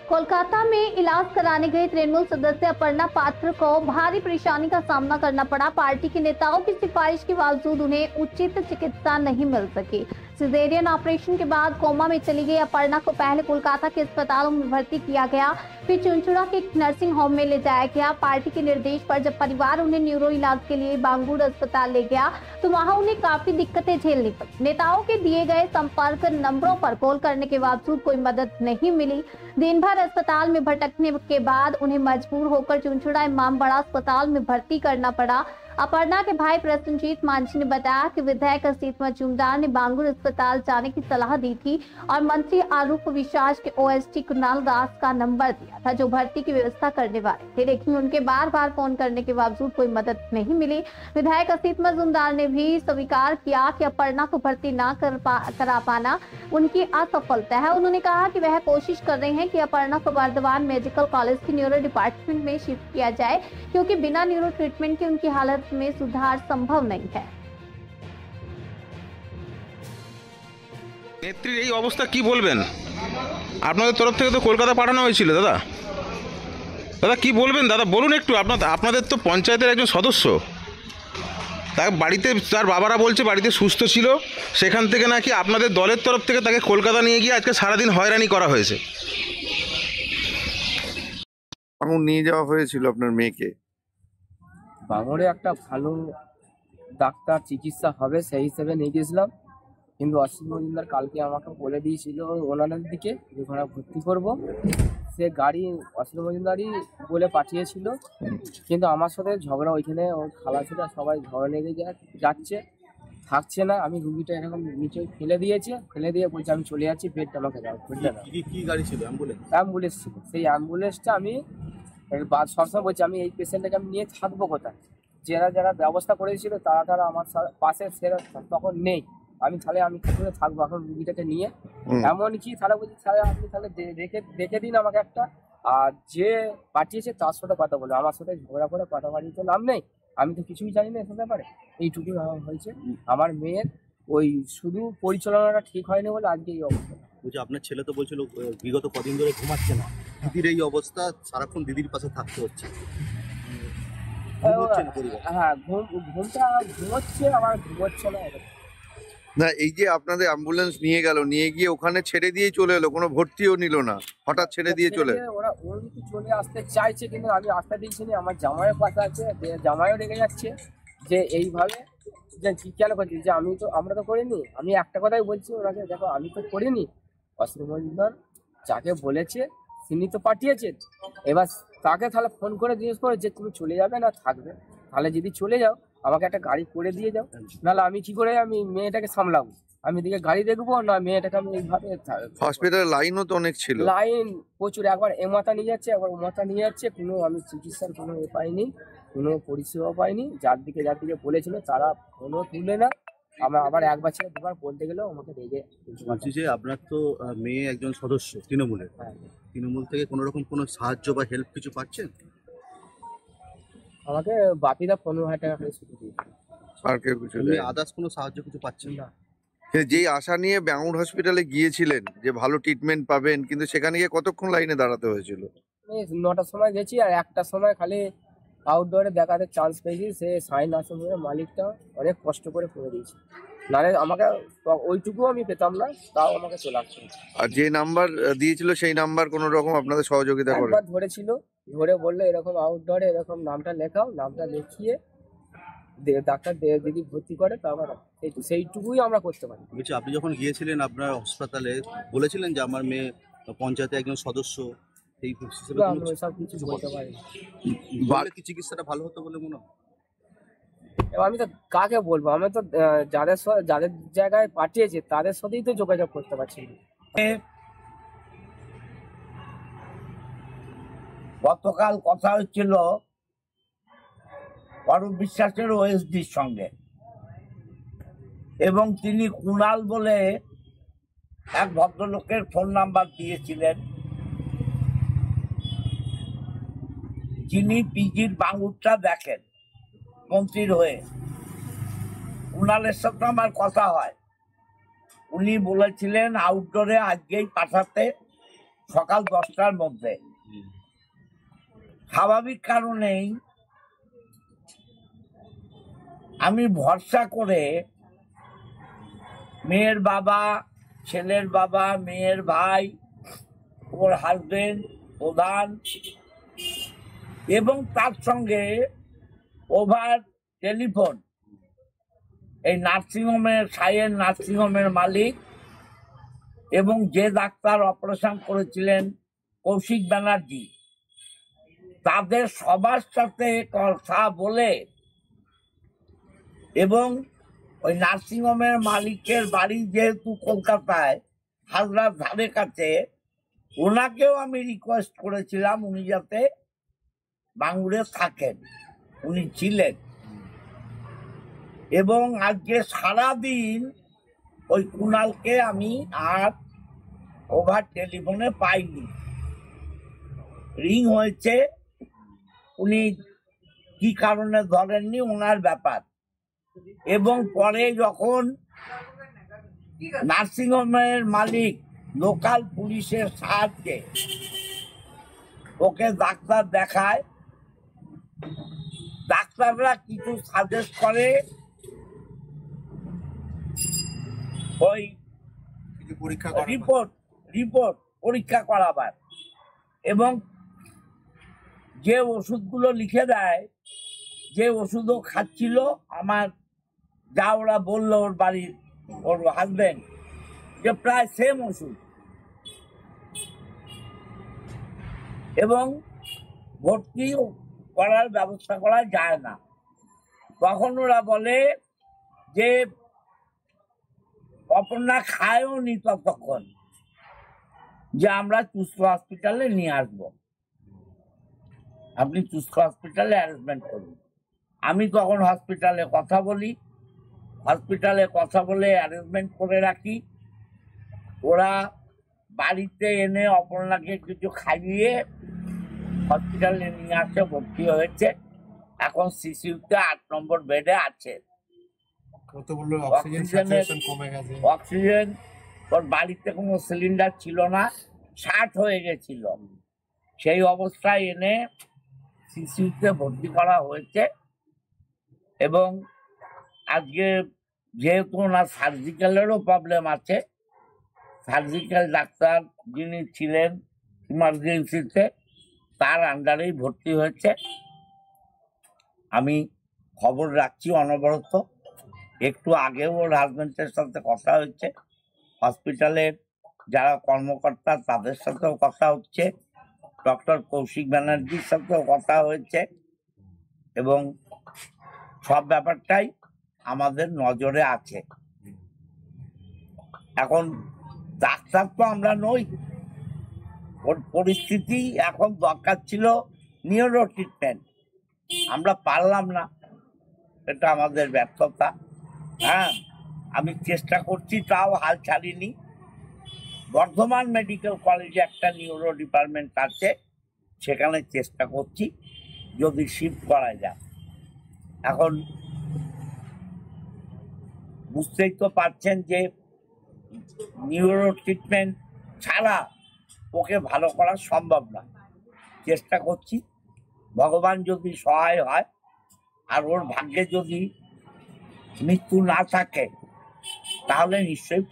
कोलकाता में इलाज कराने गए तृणमूल सदस्य अपर्णा पात्र को भारी परेशानी का सामना करना पड़ा। पार्टी के नेताओं की सिफारिश के बावजूद उन्हें उचित चिकित्सा नहीं मिल सकी। सिजेरियन ऑपरेशन के बाद कोमा में चली गई अपर्णा को पहले कोलकाता के अस्पतालों में भर्ती किया गया, फिर चुनचुड़ा के एक नर्सिंग होम में ले जाया गया। पार्टी के निर्देश पर जब परिवार उन्हें न्यूरो इलाज के लिए बांगूर अस्पताल ले गया तो वहां उन्हें काफी दिक्कतें झेलनी पड़ी। नेताओं के दिए गए संपर्क नंबरों पर कॉल करने के बावजूद कोई मदद नहीं मिली। दिन भर अस्पताल में भटकने के बाद उन्हें मजबूर होकर चुनचुड़ा इमाम बड़ा अस्पताल में भर्ती करना पड़ा। अपर्णा के भाई प्रसन्नजीत मांझी ने बताया कि विधायक असीत मजूमदार ने बांगुर अस्पताल जाने की सलाह दी थी और मंत्री आरूप विश्वास के ओएसडी कुणाल दास का नंबर दिया था जो भर्ती की व्यवस्था करने वाले थे, लेकिन उनके बार बार फोन करने के बावजूद कोई मदद नहीं मिली। विधायक असीत मजूमदार ने भी स्वीकार किया कि अपर्णा को भर्ती न करा पाना उनकी असफलता है। उन्होंने कहा कि वह कोशिश कर रहे हैं कि अपर्णा को वर्धमान मेडिकल कॉलेज की न्यूरो डिपार्टमेंट में शिफ्ट किया जाए, क्योंकि बिना न्यूरो ट्रीटमेंट के उनकी हालत में सुधार संभव नहीं है। নেত্রীর এই অবস্থা কি বলবেন? আপনাদের তরফ থেকে তো কলকাতা পাঠানো হয়েছিল দাদা। দাদা কি বলবেন দাদা, বলুন একটু। আপনাদের তো পঞ্চায়েতের একজন সদস্য, তার বাড়িতে তার বাবারা বলছে বাড়িতে সুস্থ ছিল, সেখান থেকে নাকি আপনাদের দলের তরফ থেকে তাকে কলকাতা নিয়ে গিয়ে আজকে সারাদিন হয়রানি করা হয়েছে। এখন নিয়ে যাওয়া হয়েছিল আপনার মেয়েকে, বাঙরে একটা ভালো ডাক্তার চিকিৎসা হবে সেই হিসেবে নিয়ে গেছিলাম, কিন্তু অসীম মজুমদার কালকে আমাকে বলে দিয়েছিল ওনাদের দিকে যে ওখানে ভর্তি করব। সে গাড়ি অসীম মজুমদারই বলে পাঠিয়েছিল, কিন্তু আমার সাথে ঝগড়া, ওইখানে ওর খালাছিরা সবাই ঝগড়া লেগে যাচ্ছে, থাকছে না। আমি রুগীটা এরকম নিচে ফেলে দিয়ে বলছে আমি চলে যাচ্ছি, বেডটা আমাকে দাও। কি গাড়ি ছিল? অ্যাম্বুলেন্স ছিল। সেই অ্যাম্বুলেন্সটা আমি সবসময় বলছি আমি এই পেশেন্টটাকে আমি নিয়ে থাকবো কোথায়? যারা ব্যবস্থা করেছিল তারা আমার পাশে সেরা তখন নেই। আমি কি করে থাকবো এখন রুগীটাকে নিয়ে? এমনকি তারা বলছি তাহলে আপনি তাহলে দেখে দিন আমাকে একটা, আর যে পাঠিয়েছে তার সাথে কথা বলবো, আমার সাথে ঝগড়া করে কথা বাড়ি তো নাম নেই। আমি তো কিছুই জানি না এসব ব্যাপারে। এইটুকুই হয়েছে। আমার মেয়ের ওই শুধু পরিচালনাটা ঠিক হয়নি বলে আজকে এই অবস্থা। বলছি আপনার ছেলে তো বলছিল বিগত কদিন ধরে ঘুমাচ্ছে না, দিদির এই অবস্থা, সারাক্ষণ দিদির পাশে থাকতে হচ্ছে। হ্যাঁ, ঘুমটা ঘুমোচ্ছে, আবার ঘুমোচ্ছে না। না এই যে আপনাদের অ্যাম্বুলেন্স নিয়ে গিয়ে ওখানে ছেড়ে দিয়ে চলে এলো, কোনো ভর্তিও নিল না, হঠাৎ ছেড়ে দিয়ে চলে ওরা চলে আসতে চাইছে, কিন্তু আমি আসতে দিচ্ছি না। আমার জামাইয়ের পাশে আছে, জামাইও রেগে যাচ্ছে যে এইভাবে যে কেন করছি, যে আমরা তো করিনি। আমি একটা কথাই বলছি ওনাকে, দেখো আমি তো করিনি, অসীম মজুমদার যাকে বলেছে তিনি তো পাঠিয়েছেন। এবার তাকে তাহলে ফোন করে জিজ্ঞেস করে যে তুমি চলে যাবে না থাকবে, তাহলে যদি চলে যাও আমাকে একটা গাড়ি করে দিয়ে যাও, নাহলে আমি কি করে আমি মেয়েটাকে সামলাবো? আমি এদিকে গাড়ি দেখবো না মেয়েটাকে আমি এইভাবে। হসপিটাল লাইনও তো অনেক ছিল, লাইন প্রচুর, একবার এ মাথা নিয়ে যাচ্ছে একবার ও মাথা নিয়ে যাচ্ছে, কোনো আমি চিকিৎসার কোনো পাইনি, কোনো পরিষেবা পাইনি। যার দিকে বলেছিল তারা ফোনও তুলে না। আমরা আবার একবার ছেড়ে দুবার বলতে গেলেও আমাকে রেগে। বলছি যে আপনার তো মেয়ে একজন সদস্য তৃণমূলের, তৃণমূল থেকে কোনো রকম কোনো সাহায্য বা হেল্প কিছু পাচ্ছেন? আমাকে বাপিদা 15,000 টাকা করে ছুটি দিয়েছে। আর কেউ কিছু আদার্স কোনো সাহায্য কিছু পাচ্ছেন না? যেই আশা নিয়ে বাঙুর হসপিটালে গিয়েছিলেন যে ভালো ট্রিটমেন্ট পাবেন, কিন্তু সেখানে গিয়ে কতক্ষণ লাইনে দাঁড়াতে হয়েছিল? 9টার সময় গেছি, আর 1টার সময় খালি আউটডোরে দেখাতে চান্স পেয়েছি। সে সাইন আসে মালিকটা অনেক কষ্ট করে দিয়েছে, নাহলে আমাকে ওইটুকু আমি পেতাম না, তাও আমাকে চলে আসছে। আর যে নাম্বার দিয়েছিল সেই নাম্বার কোনো রকম আপনাদের সহযোগিতা করে? ধরে বললো এরকম আউটডোরে এরকম নামটা লেখাও, নামটা লিখিয়ে ডাক্তার দিদি ভর্তি করে, তারপর সেইটুকুই আমরা করতে পারি। বলছি আপনি যখন গিয়েছিলেন আপনার হাসপাতালে বলেছিলেন যে আমার মেয়ে পঞ্চায়েতের একজন সদস্য, এই হিসেবে সব কিছু বলতে পারি। কি চিকিৎসাটা ভালো হতো বলে মনে হয়? এবার আমি তো কাকে বলবো? আমি তো যাদের জায়গায় পাঠিয়েছে তাদের সাথেই তো যোগাযোগ করতে পারছি না। গতকাল কথা হচ্ছিল অরূপ বিশ্বাসের ওএসডির সঙ্গে, এবং তিনি কুণাল বলে এক ভদ্রলোকের ফোন নাম্বার দিয়েছিলেন, যিনি পিজির বাঙুরটা দেখেন মন্ত্রীর হয়ে। কুণালের সাথে আমার কথা হয়, উনি বলেছিলেন আউটডোরে আজকেই পাঠাতে, সকাল 10টার মধ্যে। স্বাভাবিক কারণেই আমি ভরসা করে মেয়ের বাবা, ছেলের বাবা, মেয়ের ভাই, ওর হাজবেন্ড, প্রধান এবং তার সঙ্গে ওভার টেলিফোন এই নার্সিংহোমের সাইয়ের নার্সিংহোমের মালিক এবং যে ডাক্তার অপারেশন করেছিলেন কৌশিক ব্যানার্জি, তাদের সবার সাথে কথা বলে এবং ওই নার্সিংহোমের মালিকের বাড়ি যেহেতু কলকাতায় হাজরার ধারে কাছে, ওনাকেও আমি রিকোয়েস্ট করেছিলাম উনি যাতে বাঙ্গুরে থাকেন, উনি ছিলেন। এবং আজকে সারাদিন ওই কুণালকে আমি আর ওভার টেলিফোনে পাইনি। রিং হয়েছে, উনি কি কারণে ধরেননি ওনার ব্যাপার। এবং পরে যখন নার্সিংহোমের মালিক লোকাল পুলিশের সাহায্যে ওকে ডাক্তার দেখায়, ডাক্তাররা কিছু সাজেস্ট করে ওই রিপোর্ট পরীক্ষা করাবার, এবং যে ওষুধগুলো লিখে দেয়, যে ওষুধও খাচ্ছিল আমার যা ওরা বললো ওর বাড়ির ওর হাজবেন্ড, যে প্রায় সেম ওষুধ, এবং ভর্তি করার ব্যবস্থা করা যায় না। তখন ওরা বলে যে অপর্ণা খায়ও নি ততক্ষণ, যে আমরা চুস্ক হসপিটালে নিয়ে আসবো, আপনি চুস্ক হসপিটালে অ্যারেঞ্জমেন্ট করুন। আমি তখন হসপিটালে কথা বলি, হসপিটালে কথা বলে অ্যারেঞ্জমেন্ট করে রাখি। ওরা বাড়িতে এনে অপর্ণাকে কিছু খাইয়ে হসপিটালে নিয়ে আসে, ভর্তি হয়েছে, এখন সিসিউতে 8 নম্বর বেডে আছে। অক্সিজেন ওর বাড়িতে কোনো সিলিন্ডার ছিল না, 60 হয়ে গেছিল, সেই অবস্থায় এনে সিসিউতে ভর্তি করা হয়েছে। এবং আজকে যেহেতু ওনার সার্জিক্যালেরও প্রবলেম আছে, সার্জিক্যাল ডাক্তার যিনি ছিলেন ইমার্জেন্সিতে, তার আন্ডারেই ভর্তি হয়েছে। আমি খবর রাখছি অনবরত। একটু আগেও ওর হাজবেন্ডের সাথে কথা হয়েছে, হসপিটালের যারা কর্মকর্তা তাদের সাথেও কথা হচ্ছে, ডক্টর কৌশিক ব্যানার্জির সাথেও কথা হয়েছে, এবং সব ব্যাপারটাই আমাদের নজরে আছে। এখন ডাক্তার তো আমরা নই, ওর পরিস্থিতি এখন দরকার ছিল নিউরো ট্রিটমেন্ট, আমরা পারলাম না, এটা আমাদের ব্যর্থতা। হ্যাঁ, আমি চেষ্টা করছি, তাও হাল ছাড়িনি। বর্ধমান মেডিকেল কলেজে একটা নিউরো ডিপার্টমেন্ট আছে, সেখানে চেষ্টা করছি যদি শিফট করা যায়। এখন বুঝতেই তো পারছেন যে নিউরো ট্রিটমেন্ট ছাড়া ওকে ভালো করা সম্ভব না। চেষ্টা করছি, ভগবান যদি সহায় হয় আর ওর ভাগ্যে যদি মৃত্যু না থাকে তাহলে নিশ্চয়ই